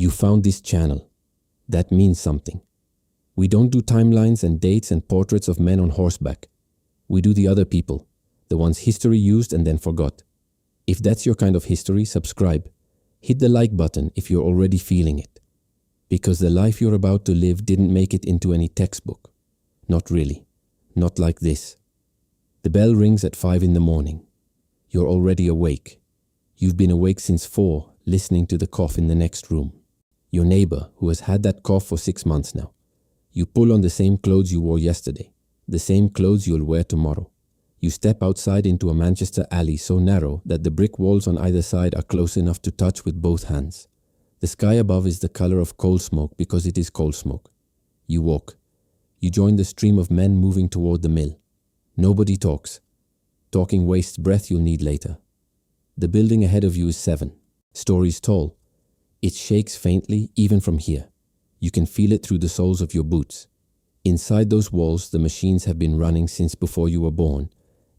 You found this channel. That means something. We don't do timelines and dates and portraits of men on horseback. We do the other people, the ones history used and then forgot. If that's your kind of history, subscribe. Hit the like button if you're already feeling it. Because the life you're about to live didn't make it into any textbook. Not really. Not like this. The bell rings at 5 in the morning. You're already awake. You've been awake since 4, listening to the cough in the next room. Your neighbor, who has had that cough for 6 months now. You pull on the same clothes you wore yesterday, the same clothes you'll wear tomorrow. You step outside into a Manchester alley so narrow that the brick walls on either side are close enough to touch with both hands. The sky above is the color of coal smoke because it is coal smoke. You walk. You join the stream of men moving toward the mill. Nobody talks. Talking wastes breath you'll need later. The building ahead of you is 7 stories tall. It shakes faintly even from here. You can feel it through the soles of your boots. Inside those walls, the machines have been running since before you were born,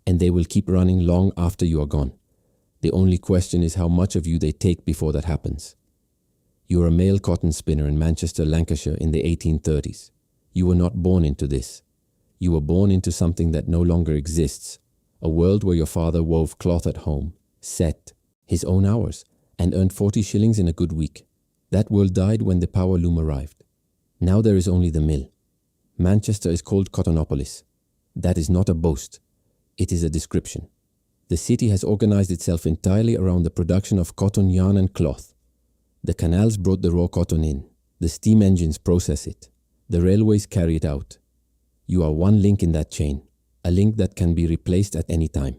and they will keep running long after you are gone. The only question is how much of you they take before that happens. You are a male cotton spinner in Manchester, Lancashire in the 1830s. You were not born into this. You were born into something that no longer exists, a world where your father wove cloth at home, set his own hours, and earned 40 shillings in a good week. That world died when the power loom arrived. Now there is only the mill. Manchester is called Cottonopolis. That is not a boast. It is a description. The city has organized itself entirely around the production of cotton, yarn and cloth. The canals brought the raw cotton in. The steam engines process it. The railways carry it out. You are one link in that chain, a link that can be replaced at any time.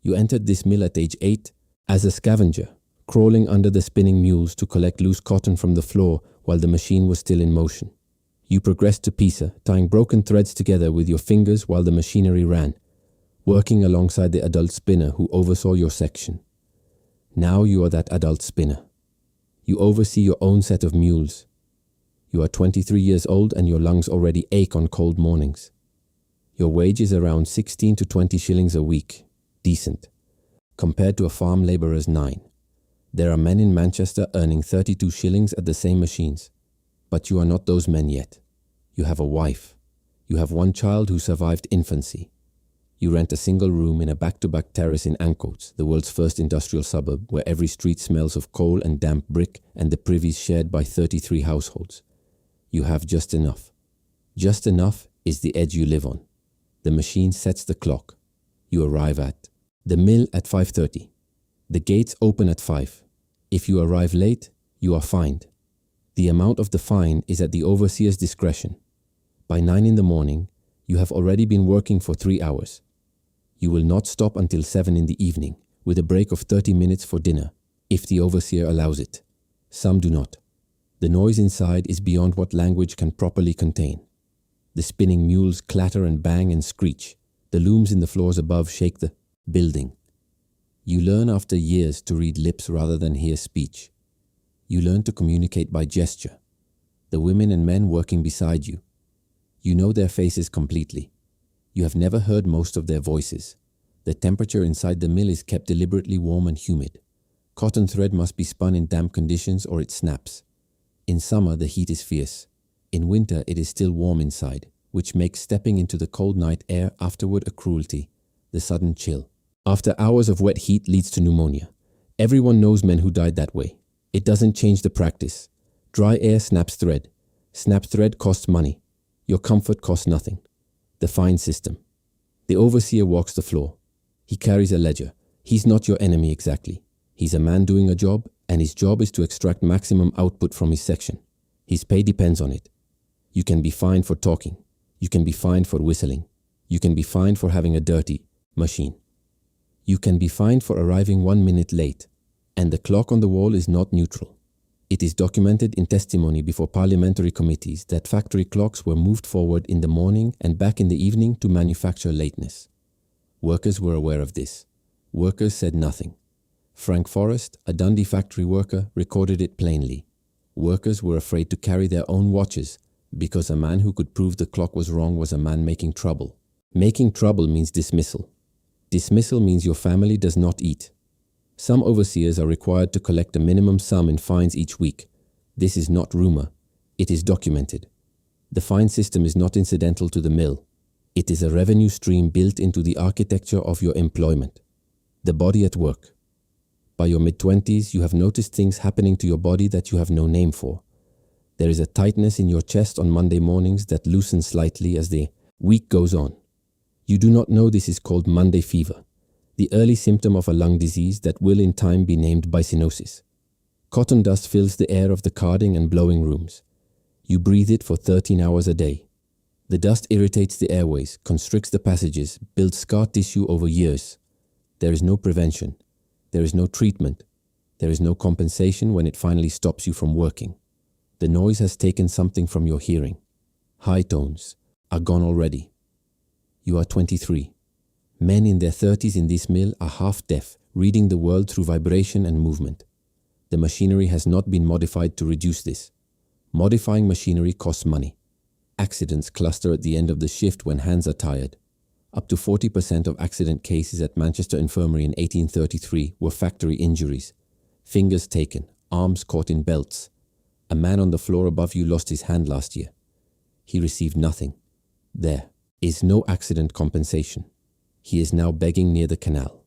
You entered this mill at age 8 as a scavenger, crawling under the spinning mules to collect loose cotton from the floor while the machine was still in motion. You progressed to Pisa, tying broken threads together with your fingers while the machinery ran, working alongside the adult spinner who oversaw your section. Now you are that adult spinner. You oversee your own set of mules. You are 23 years old and your lungs already ache on cold mornings. Your wage is around 16 to 20 shillings a week. Decent. Compared to a farm labourer's 9. There are men in Manchester earning 32 shillings at the same machines. But you are not those men yet. You have a wife. You have one child who survived infancy. You rent a single room in a back-to-back terrace in Ancoats, the world's first industrial suburb, where every street smells of coal and damp brick and the privies shared by 33 households. You have just enough. Just enough is the edge you live on. The machine sets the clock. You arrive at the mill at 5:30. The gates open at 5. If you arrive late, you are fined. The amount of the fine is at the overseer's discretion. By 9 in the morning, you have already been working for 3 hours. You will not stop until 7 in the evening, with a break of 30 minutes for dinner, if the overseer allows it. Some do not. The noise inside is beyond what language can properly contain. The spinning mules clatter and bang and screech. The looms in the floors above shake the building. You learn after years to read lips rather than hear speech. You learn to communicate by gesture. The women and men working beside you. You know their faces completely. You have never heard most of their voices. The temperature inside the mill is kept deliberately warm and humid. Cotton thread must be spun in damp conditions or it snaps. In summer, the heat is fierce. In winter, it is still warm inside, which makes stepping into the cold night air afterward a cruelty, the sudden chill. After hours of wet heat leads to pneumonia. Everyone knows men who died that way. It doesn't change the practice. Dry air snaps thread. Snapped thread costs money. Your comfort costs nothing. The fine system. The overseer walks the floor. He carries a ledger. He's not your enemy exactly. He's a man doing a job, and his job is to extract maximum output from his section. His pay depends on it. You can be fined for talking. You can be fined for whistling. You can be fined for having a dirty machine. You can be fined for arriving 1 minute late, and the clock on the wall is not neutral. It is documented in testimony before parliamentary committees that factory clocks were moved forward in the morning and back in the evening to manufacture lateness. Workers were aware of this. Workers said nothing. Frank Forrest, a Dundee factory worker, recorded it plainly. Workers were afraid to carry their own watches because a man who could prove the clock was wrong was a man making trouble. Making trouble means dismissal. Dismissal means your family does not eat. Some overseers are required to collect a minimum sum in fines each week, This is not rumor. It is documented. The fine system is not incidental to the mill. It is a revenue stream built into the architecture of your employment. The body at work. By your mid-20s, you have noticed things happening to your body that you have no name for. There is a tightness in your chest on Monday mornings that loosens slightly as the week goes on. You do not know this is called Monday fever, the early symptom of a lung disease that will in time be named bicyanosis. Cotton dust fills the air of the carding and blowing rooms. You breathe it for 13 hours a day. The dust irritates the airways, constricts the passages, builds scar tissue over years. There is no prevention. There is no treatment. There is no compensation when it finally stops you from working. The noise has taken something from your hearing. High tones are gone already. You are 23. Men in their 30s in this mill are half deaf, reading the world through vibration and movement. The machinery has not been modified to reduce this. Modifying machinery costs money. Accidents cluster at the end of the shift when hands are tired. Up to 40% of accident cases at Manchester Infirmary in 1833 were factory injuries. Fingers taken, arms caught in belts. A man on the floor above you lost his hand last year. He received nothing. There is no accident compensation. He is now begging near the canal.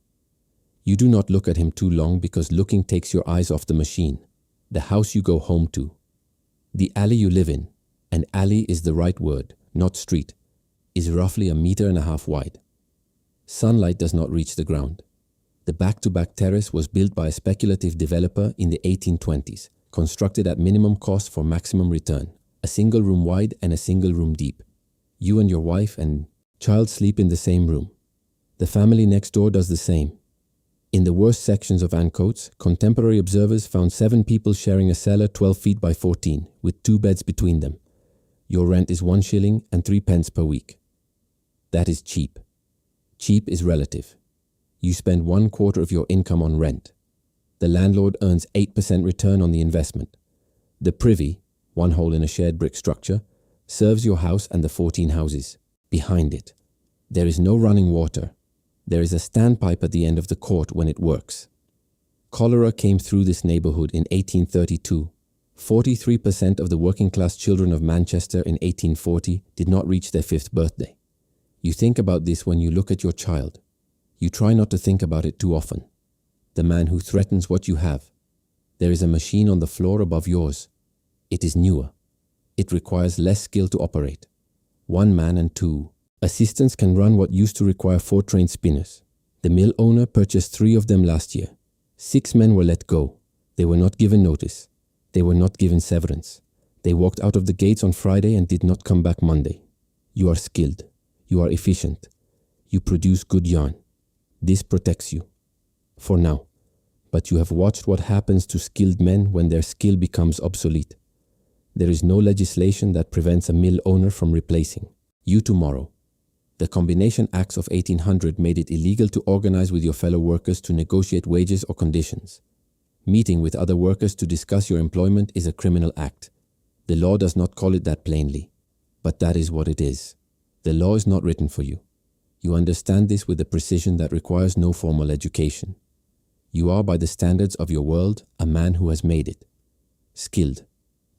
You do not look at him too long because looking takes your eyes off the machine, the house you go home to, the alley you live in. An alley is the right word, not street, is roughly 1.5 meters wide. Sunlight does not reach the ground. The back-to-back terrace was built by a speculative developer in the 1820s, constructed at minimum cost for maximum return, a single room wide and a single room deep. You and your wife and child sleep in the same room. The family next door does the same. In the worst sections of Ancoats, contemporary observers found 7 people sharing a cellar 12 feet by 14, with 2 beds between them. Your rent is 1 shilling and 3 pence per week. That is cheap. Cheap is relative. You spend 1/4 of your income on rent. The landlord earns 8% return on the investment. The privy, 1 hole in a shared brick structure, serves your house and the 14 houses behind it. There is no running water. There is a standpipe at the end of the court when it works. Cholera came through this neighborhood in 1832. 43% of the working-class children of Manchester in 1840 did not reach their 5th birthday. You think about this when you look at your child. You try not to think about it too often. The man who threatens what you have. There is a machine on the floor above yours. It is newer. It requires less skill to operate. 1 man and 2 assistants can run what used to require 4 trained spinners. The mill owner purchased 3 of them last year. 6 men were let go. They were not given notice. They were not given severance. They walked out of the gates on Friday and did not come back Monday. You are skilled. You are efficient. You produce good yarn. This protects you. For now. But you have watched what happens to skilled men when their skill becomes obsolete. There is no legislation that prevents a mill owner from replacing you tomorrow. The Combination Acts of 1800 made it illegal to organize with your fellow workers to negotiate wages or conditions. Meeting with other workers to discuss your employment is a criminal act. The law does not call it that plainly, but that is what it is. The law is not written for you. You understand this with a precision that requires no formal education. You are, by the standards of your world, a man who has made it. Skilled,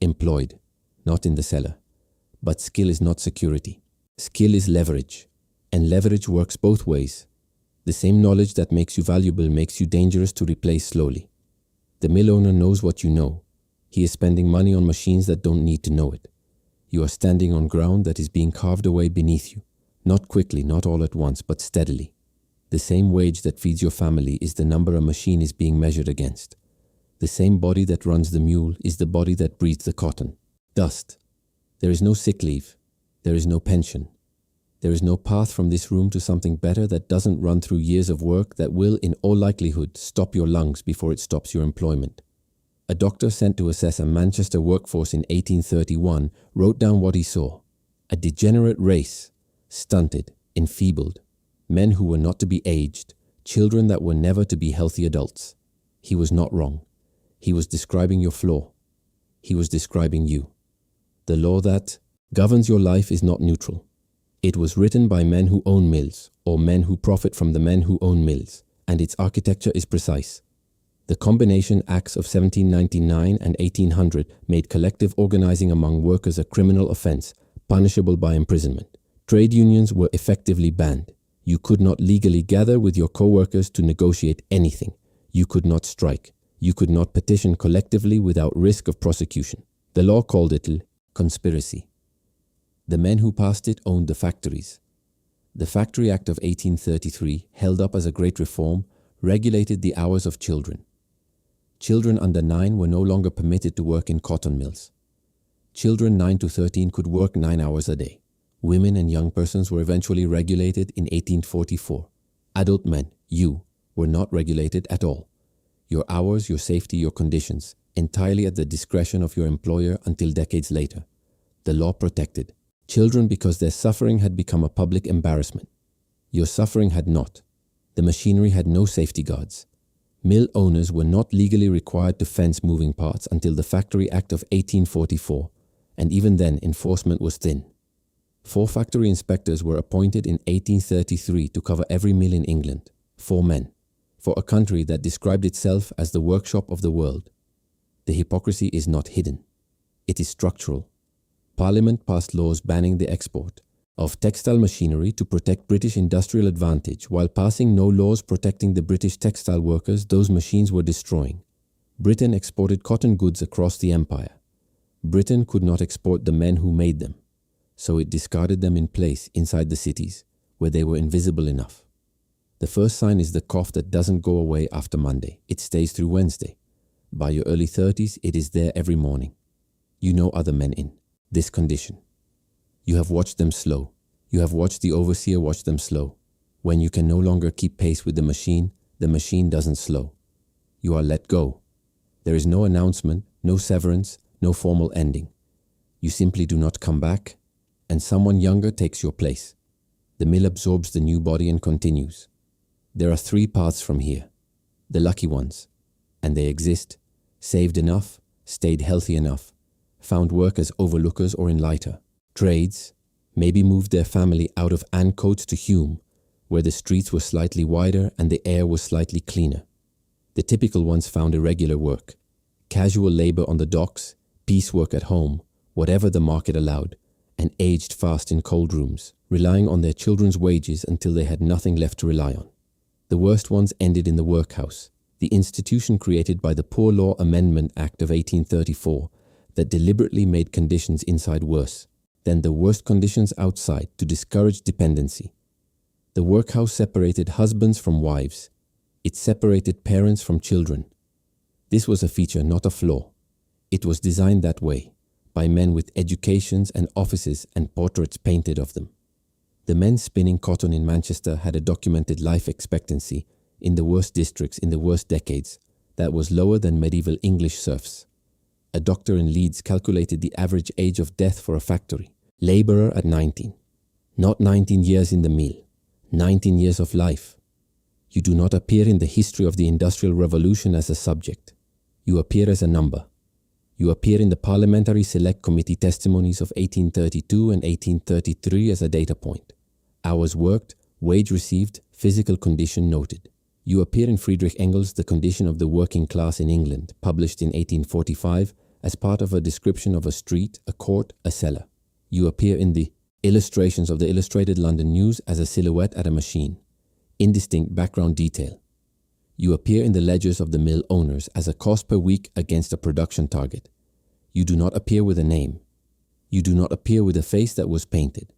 employed, not in the cellar. But skill is not security. Skill is leverage, and leverage works both ways. The same knowledge that makes you valuable makes you dangerous to replace slowly. The mill owner knows what you know. He is spending money on machines that don't need to know it. You are standing on ground that is being carved away beneath you. Not quickly, not all at once, but steadily. The same wage that feeds your family is the number a machine is being measured against. The same body that runs the mule is the body that breathes the cotton. Dust. There is no sick leave. There is no pension. There is no path from this room to something better that doesn't run through years of work that will, in all likelihood, stop your lungs before it stops your employment. A doctor sent to assess a Manchester workforce in 1831 wrote down what he saw. A degenerate race, stunted, enfeebled, men who were not to be aged, children that were never to be healthy adults. He was not wrong. He was describing your flaw. He was describing you. The law that governs your life is not neutral. It was written by men who own mills, or men who profit from the men who own mills, and its architecture is precise. The Combination Acts of 1799 and 1800 made collective organizing among workers a criminal offense, punishable by imprisonment. Trade unions were effectively banned. You could not legally gather with your co-workers to negotiate anything. You could not strike. You could not petition collectively without risk of prosecution. The law called it conspiracy. The men who passed it owned the factories. The Factory Act of 1833, held up as a great reform, regulated the hours of children. Children under 9 were no longer permitted to work in cotton mills. Children 9 to 13 could work 9 hours a day. Women and young persons were eventually regulated in 1844. Adult men, you, were not regulated at all. Your hours, your safety, your conditions, entirely at the discretion of your employer until decades later. The law protected children because their suffering had become a public embarrassment. Your suffering had not. The machinery had no safety guards. Mill owners were not legally required to fence moving parts until the Factory Act of 1844, and even then enforcement was thin. 4 factory inspectors were appointed in 1833 to cover every mill in England, 4 men, for a country that described itself as the workshop of the world. The hypocrisy is not hidden. It is structural. Parliament passed laws banning the export of textile machinery to protect British industrial advantage, while passing no laws protecting the British textile workers those machines were destroying. Britain exported cotton goods across the empire. Britain could not export the men who made them, so it discarded them in place inside the cities, where they were invisible enough. The first sign is the cough that doesn't go away after Monday. It stays through Wednesday. By your early 30s, it is there every morning. You know other men in this condition. You have watched them slow. You have watched the overseer watch them slow. When you can no longer keep pace with the machine doesn't slow. You are let go. There is no announcement, no severance, no formal ending. You simply do not come back, and someone younger takes your place. The mill absorbs the new body and continues. There are 3 paths from here. The lucky ones. And they exist. Saved enough, stayed healthy enough, found work as overlookers or in lighter trades, maybe moved their family out of Ancoats to Hume, where the streets were slightly wider and the air was slightly cleaner. The typical ones found irregular work, casual labor on the docks, piecework at home, whatever the market allowed, and aged fast in cold rooms, relying on their children's wages until they had nothing left to rely on. The worst ones ended in the workhouse, the institution created by the Poor Law Amendment Act of 1834 that deliberately made conditions inside worse than the worst conditions outside to discourage dependency. The workhouse separated husbands from wives. It separated parents from children. This was a feature, not a flaw. It was designed that way, by men with educations and offices and portraits painted of them. The men spinning cotton in Manchester had a documented life expectancy in the worst districts in the worst decades that was lower than medieval English serfs. A doctor in Leeds calculated the average age of death for a factory laborer at 19. Not 19 years in the mill, 19 years of life. You do not appear in the history of the Industrial Revolution as a subject. You appear as a number. You appear in the Parliamentary Select Committee testimonies of 1832 and 1833 as a data point. Hours worked, wage received, physical condition noted. You appear in Friedrich Engels' The Condition of the Working Class in England, published in 1845, as part of a description of a street, a court, a cellar. You appear in the Illustrations of the Illustrated London News as a silhouette at a machine, indistinct background detail. You appear in the ledgers of the mill owners as a cost per week against a production target. You do not appear with a name. You do not appear with a face that was painted.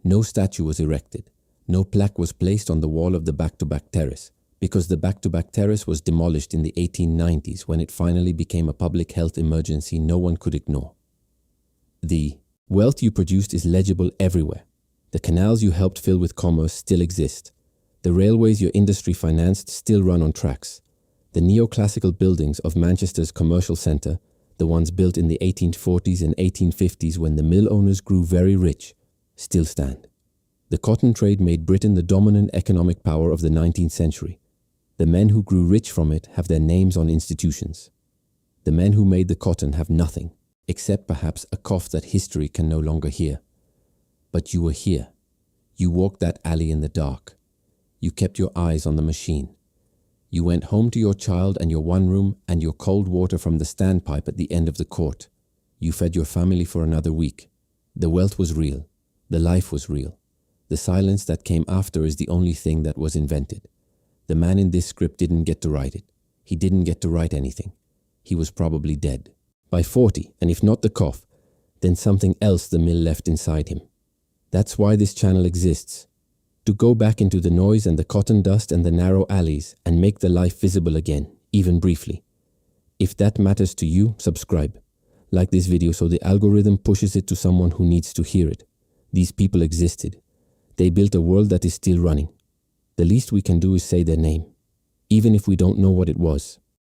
No statue was erected. No plaque was placed on the wall of the back-to-back terrace, because the back-to-back terrace was demolished in the 1890s when it finally became a public health emergency no one could ignore. The wealth you produced is legible everywhere. The canals you helped fill with commerce still exist. The railways your industry financed still run on tracks. The neoclassical buildings of Manchester's commercial centre, the ones built in the 1840s and 1850s when the mill owners grew very rich, still stand. The cotton trade made Britain the dominant economic power of the 19th century. The men who grew rich from it have their names on institutions. The men who made the cotton have nothing, except perhaps a cough that history can no longer hear. But you were here. You walked that alley in the dark. You kept your eyes on the machine. You went home to your child and your one room and your cold water from the standpipe at the end of the court. You fed your family for another week. The wealth was real. The life was real. The silence that came after is the only thing that was invented. The man in this script didn't get to write it. He didn't get to write anything. He was probably dead. By 40, and if not the cough, then something else the mill left inside him. That's why this channel exists. To go back into the noise and the cotton dust and the narrow alleys and make the life visible again, even briefly. If that matters to you, subscribe. Like this video so the algorithm pushes it to someone who needs to hear it. These people existed. They built a world that is still running. The least we can do is say their name, even if we don't know what it was.